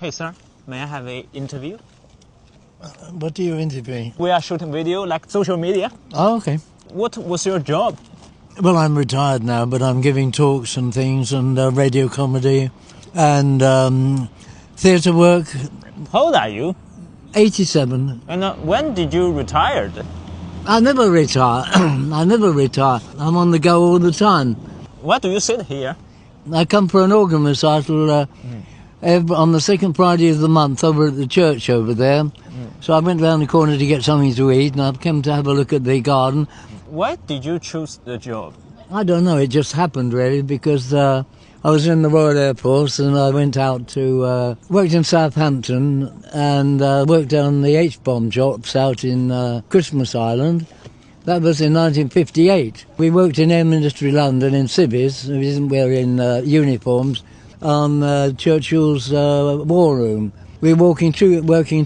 Hey sir, may I have an interview? What are you interviewing? We are shooting video like social media. Oh, okay. What was your job? Well, I'm retired now, but I'm giving talks and things and radio comedy and theatre work. How old are you? 87. And when did you retire? I never retire. I never retire. I'm on the go all the time. Why do you sit here? I come for an organ recital on the second Friday of the month over at the church over there. So I went round the corner to get something to eat and I've come to have a look at the garden. Why did you choose the job? I don't know, it just happened really because I was in the Royal Air Force and I went out to, worked in Southampton and worked on the H-bomb shops out in Christmas Island. That was in 1958. We worked in Air Ministry London in civvies, we didn't wear in uniforms, on Churchill's war room. We were working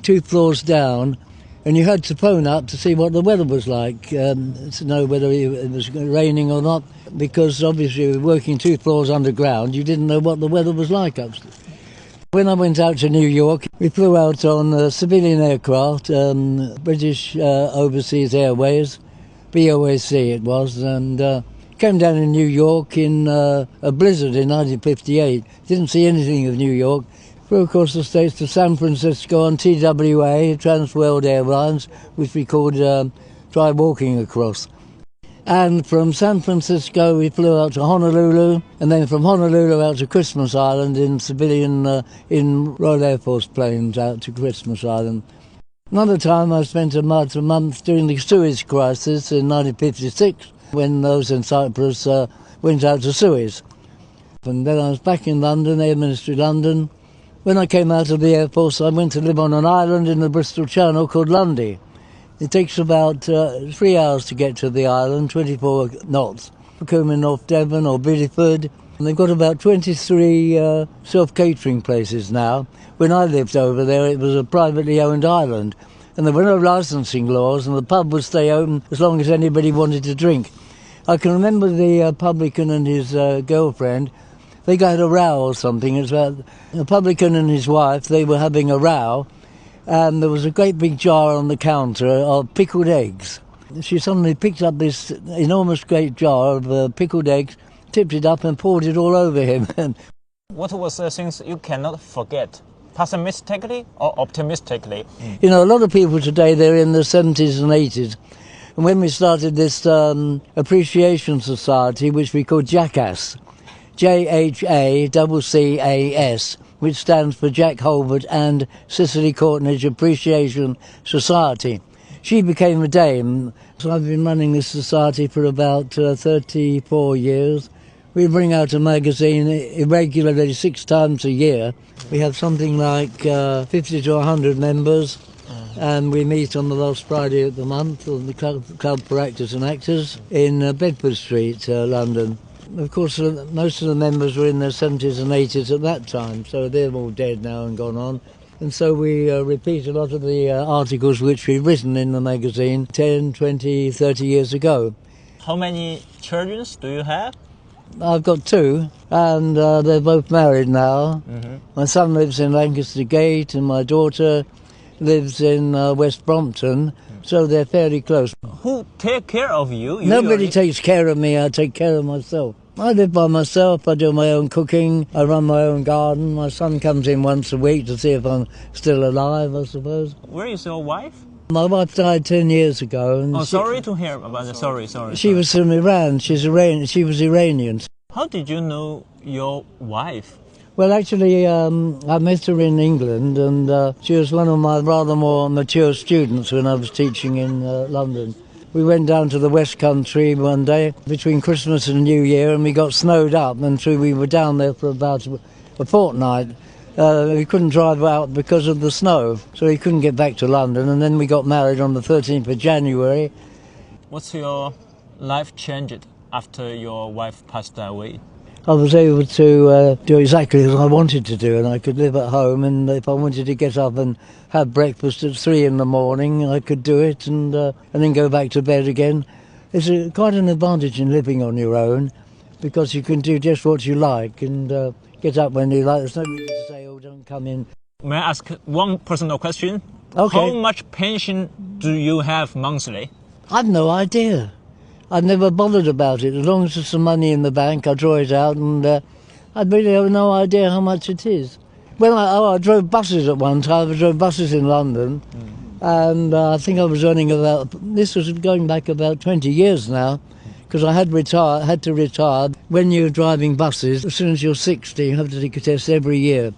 2 floors down and you had to phone up to see what the weather was like, to know whether it was raining or not, because obviously we were working 2 floors underground, you didn't know what the weather was like upstairs. When I went out to New York, we flew out on civilian aircraft, British Overseas Airways, BOAC it was, and came down in New York in a blizzard in 1958. Didn't see anything of New York. Flew across the States to San Francisco on TWA, Trans World Airlines, which we called Try Walking Across. And from San Francisco we flew out to Honolulu, and then from Honolulu out to Christmas Island in civilian, in Royal Air Force planes out to Christmas Island. Another time I spent a month during the Suez Crisis in 1956, when those in Cyprus went out to Suez. And then I was back in London, Air Ministry London. When I came out of the Air Force, I went to live on an island in the Bristol Channel called Lundy. It takes about 3 hours to get to the island, 24 knots. Coming off Devon or Bideford. And they've got about 23 self-catering places now. When I lived over there, it was a privately owned island. And there were no licensing laws, and the pub would stay open as long as anybody wanted to drink. I can remember the publican and his girlfriend. They got a row or something. It's about the publican and his wife, they were having a row, and there was a great big jar on the counter of pickled eggs. She suddenly picked up this enormous great jar of pickled eggs, tipped it up and poured it all over him. What was the things you cannot forget? Pessimistically or optimistically? You know, a lot of people today, they're in their 70s and 80s. And when we started this appreciation society, which we call Jackass, JHACCAS, which stands for Jack Holbert and Cicely Courtnage Appreciation Society. She became a dame, so I've been running this society for about 34 years. We bring out a magazine irregularly 6 times a year. We have something like 50 to 100 members, and we meet on the last Friday of the month on the Club for Actors and Actors in Bedford Street, London. Of course, most of the members were in their 70s and 80s at that time, so they're all dead now and gone on. And so we repeat a lot of the articles which we've written in the magazine 10, 20, 30 years ago. How many children do you have? I've got 2, and they're both married now. Mm-hmm. My son lives in Lancaster Gate, and my daughter lives in West Brompton, so they're fairly close. Who take care of you? Nobody takes care of me, I take care of myself. I live by myself, I do my own cooking, I run my own garden. My son comes in once a week to see if I'm still alive, I suppose. Where is your wife? My wife died 10 years ago. And sorry to hear about that. Sorry. She was from Iran. She was Iranian. How did you know your wife? Well, actually, I met her in England, and she was one of my rather more mature students when I was teaching in London. We went down to the West Country one day between Christmas and New Year, and we got snowed up, and so we were down there for about a fortnight. We couldn't drive out because of the snow, so we couldn't get back to London, and then we got married on the 13th of January. What's your life changed after your wife passed away? I was able to do exactly as I wanted to do, and I could live at home, and if I wanted to get up and have breakfast at 3 in the morning, I could do it, and then go back to bed again. It's quite an advantage in living on your own, because you can do just what you like, and get up when you like. There's nobody to say, oh, don't come in. May I ask one personal question? Okay. How much pension do you have monthly? I've no idea. I've never bothered about it. As long as there's some money in the bank, I draw it out, and I really have no idea how much it is. When I drove buses at one time. I drove buses in London, and I think I was earning about. This was going back about 20 years now, because I had to retire. When you're driving buses, as soon as you're 60, you have to take a test every year.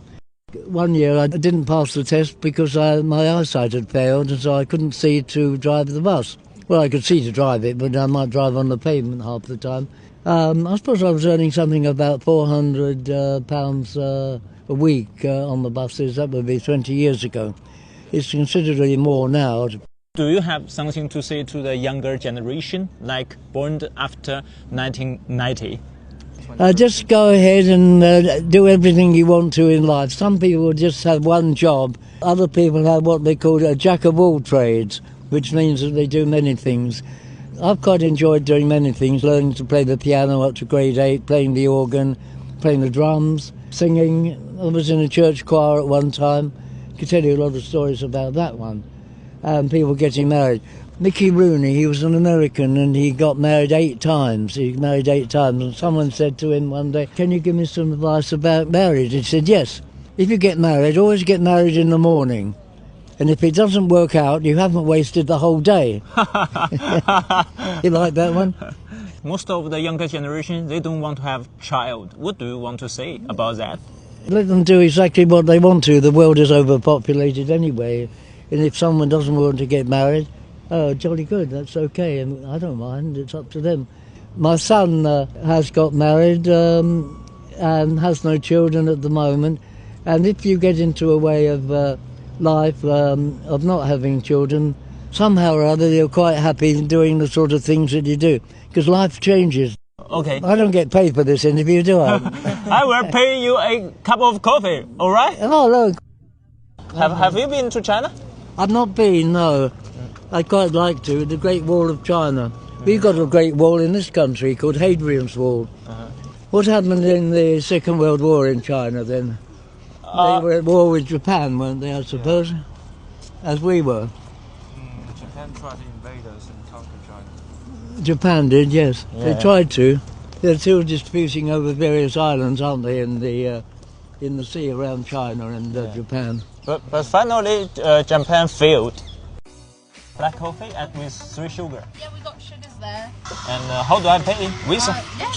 One year I didn't pass the test because my eyesight had failed, and so I couldn't see to drive the bus. Well, I could see to drive it, but I might drive on the pavement half the time. I suppose I was earning something about £400 a week on the buses. That would be 20 years ago. It's considerably more now. Do you have something to say to the younger generation, like born after 1990? Just go ahead and do everything you want to in life. Some people just have one job. Other people have what they call a jack of all trades, which means that they do many things. I've quite enjoyed doing many things, learning to play the piano up to grade 8, playing the organ, playing the drums, singing. I was in a church choir at one time. I could tell you a lot of stories about that one. And people getting married. Mickey Rooney, he was an American, and he got married 8 times. He married 8 times, and someone said to him one day, "Can you give me some advice about marriage?" He said, "Yes. If you get married, always get married in the morning. And if it doesn't work out, you haven't wasted the whole day." You like that one? Most of the younger generation, they don't want to have child. What do you want to say about that? Let them do exactly what they want to. The world is overpopulated anyway. And if someone doesn't want to get married, oh, jolly good, that's okay. And I don't mind, it's up to them. My son has got married and has no children at the moment. And if you get into a way of life of not having children, somehow or other you're quite happy doing the sort of things that you do, because life changes. Okay. I don't get paid for this interview, do I? I will pay you a cup of coffee, all right? Oh, look. Have you been to China? I've not been, no. I'd quite like to. The Great Wall of China. We've got a great wall in this country called Hadrian's Wall. What happened in the Second World War in China then? They were at war with Japan, weren't they, I suppose? Yeah. As we were. Japan tried to invade us and conquer China. Japan did, yes. Yeah. They tried to. They're still disputing over various islands, aren't they, in the sea around China and Japan. But finally, Japan failed. Black coffee and with 3 sugar. Yeah, we got sugars there. And how do I pay? Visa? Yeah.